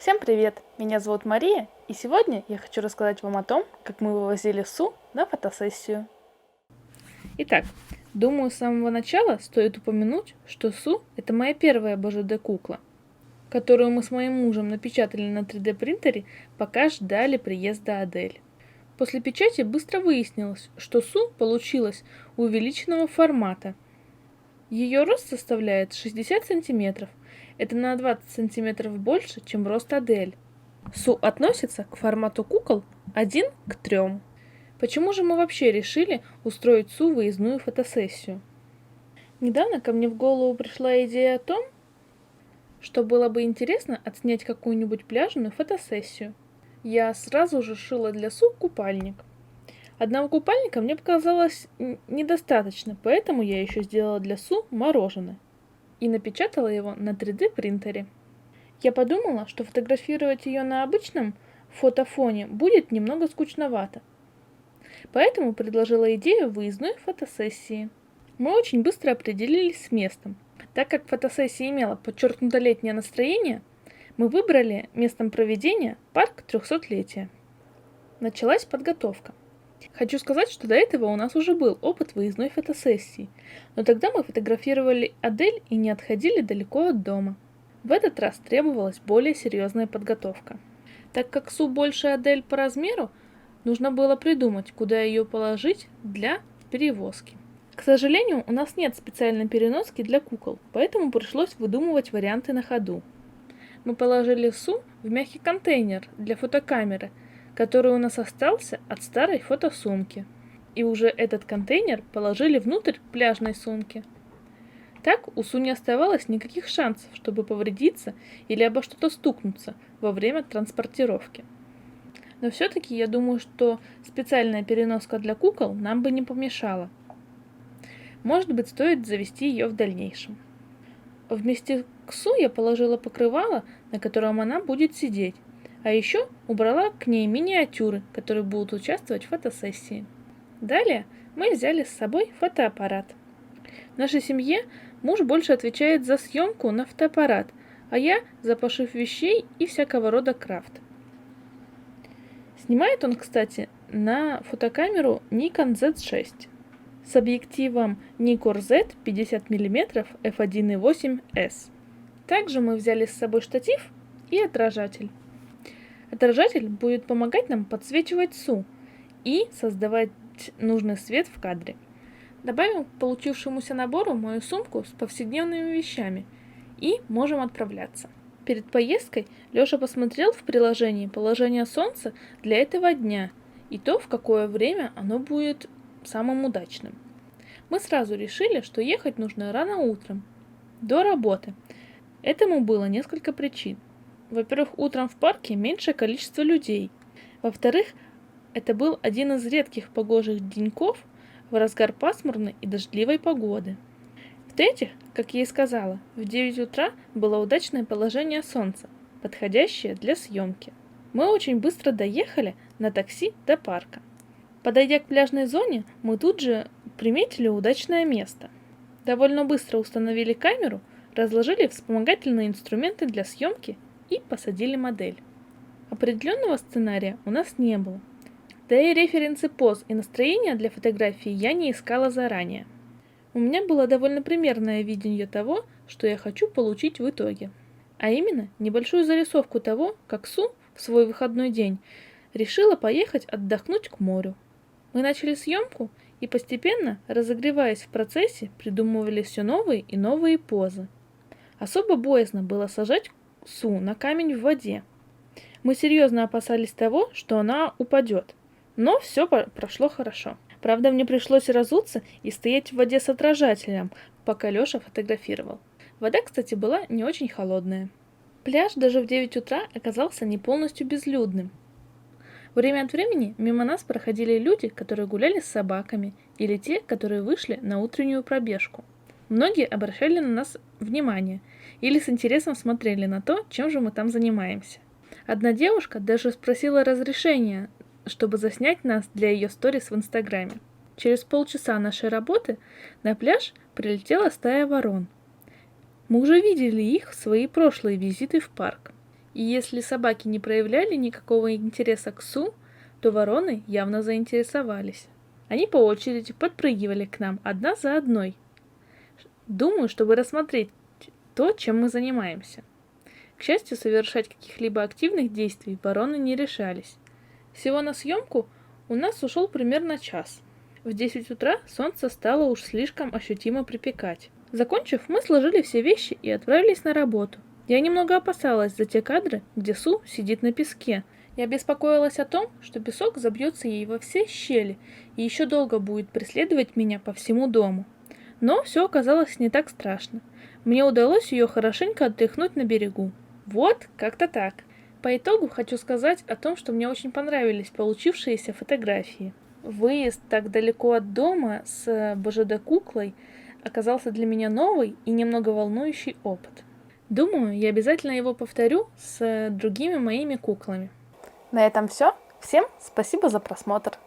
Всем привет! Меня зовут Мария, и сегодня я хочу рассказать вам о том, как мы вывозили Су на фотосессию. Итак, думаю, с самого начала стоит упомянуть, что Су – это моя первая БЖД-кукла, которую мы с моим мужем напечатали на 3D принтере, пока ждали приезда Адель. После печати быстро выяснилось, что Су получилась увеличенного формата. Ее рост составляет 60 сантиметров. Это на 20 сантиметров больше, чем рост Адель. Су относится к формату кукол 1:3. Почему же мы вообще решили устроить Су выездную фотосессию? Недавно ко мне в голову пришла идея о том, что было бы интересно отснять какую-нибудь пляжную фотосессию. Я сразу же шила для Су купальник. Одного купальника мне показалось недостаточно, поэтому я еще сделала для Су мороженое и напечатала его на 3D принтере. Я подумала, что фотографировать ее на обычном фотофоне будет немного скучновато, поэтому предложила идею выездной фотосессии. Мы очень быстро определились с местом. Так как фотосессия имела подчеркнуто летнее настроение, мы выбрали местом проведения парк 300-летия. Началась подготовка. Хочу сказать, что до этого у нас уже был опыт выездной фотосессии, но тогда мы фотографировали Адель и не отходили далеко от дома. В этот раз требовалась более серьезная подготовка. Так как Су больше Адель по размеру, нужно было придумать, куда ее положить для перевозки. К сожалению, у нас нет специальной переноски для кукол, поэтому пришлось выдумывать варианты на ходу. Мы положили Су в мягкий контейнер для фотокамеры, который у нас остался от старой фотосумки. И уже этот контейнер положили внутрь пляжной сумки. Так у Су не оставалось никаких шансов, чтобы повредиться или обо что-то стукнуться во время транспортировки. Но все-таки я думаю, что специальная переноска для кукол нам бы не помешала. Может быть, стоит завести ее в дальнейшем. Вместе к Су я положила покрывало, на котором она будет сидеть, а еще убрала к ней миниатюры, которые будут участвовать в фотосессии. Далее мы взяли с собой фотоаппарат. В нашей семье муж больше отвечает за съемку на фотоаппарат, а я за пошив вещей и всякого рода крафт. Снимает он, кстати, на фотокамеру Nikon Z6 с объективом Nikkor Z 50 мм f1.8s. Также мы взяли с собой штатив и отражатель. Отражатель будет помогать нам подсвечивать Су и создавать нужный свет в кадре. Добавим к получившемуся набору мою сумку с повседневными вещами и можем отправляться. Перед поездкой Лёша посмотрел в приложении положение солнца для этого дня и то, в какое время оно будет самым удачным. Мы сразу решили, что ехать нужно рано утром, до работы. Этому было несколько причин. Во-первых, утром в парке меньшее количество людей. Во-вторых, это был один из редких погожих деньков в разгар пасмурной и дождливой погоды. В-третьих, как я и сказала, в 9 утра было удачное положение солнца, подходящее для съемки. Мы очень быстро доехали на такси до парка. Подойдя к пляжной зоне, мы тут же приметили удачное место. Довольно быстро установили камеру, разложили вспомогательные инструменты для съемки и посадили модель. Определенного сценария у нас не было. Да и референсы поз и настроения для фотографии я не искала заранее. У меня было довольно примерное видение того, что я хочу получить в итоге. А именно, небольшую зарисовку того, как Су в свой выходной день решила поехать отдохнуть к морю. Мы начали съемку и постепенно, разогреваясь в процессе, придумывали все новые и новые позы. Особо боязно было сажать Су на камень в воде. Мы серьезно опасались того, что она упадет. Но все прошло хорошо. Правда, мне пришлось разуться и стоять в воде с отражателем, пока Лёша фотографировал. Вода, кстати, была не очень холодная. Пляж даже в 9 утра оказался не полностью безлюдным. Время от времени мимо нас проходили люди, которые гуляли с собаками, или те, которые вышли на утреннюю пробежку. Многие обращали на нас внимание или с интересом смотрели на то, чем же мы там занимаемся. Одна девушка даже спросила разрешения, чтобы заснять нас для ее сторис в Инстаграме. Через полчаса нашей работы на пляж прилетела стая ворон. Мы уже видели их в свои прошлые визиты в парк. И если собаки не проявляли никакого интереса к Су, то вороны явно заинтересовались. Они по очереди подпрыгивали к нам одна за одной. Думаю, чтобы рассмотреть то, чем мы занимаемся. К счастью, совершать каких-либо активных действий вороны не решались. Всего на съемку у нас ушел примерно час. В 10 утра солнце стало уж слишком ощутимо припекать. Закончив, мы сложили все вещи и отправились на работу. Я немного опасалась за те кадры, где Су сидит на песке. Я беспокоилась о том, что песок забьется ей во все щели и еще долго будет преследовать меня по всему дому. Но все оказалось не так страшно. Мне удалось ее хорошенько отряхнуть на берегу. Вот, как-то так. По итогу хочу сказать о том, что мне очень понравились получившиеся фотографии. Выезд так далеко от дома с БЖД-куклой оказался для меня новый и немного волнующий опыт. Думаю, я обязательно его повторю с другими моими куклами. На этом все. Всем спасибо за просмотр.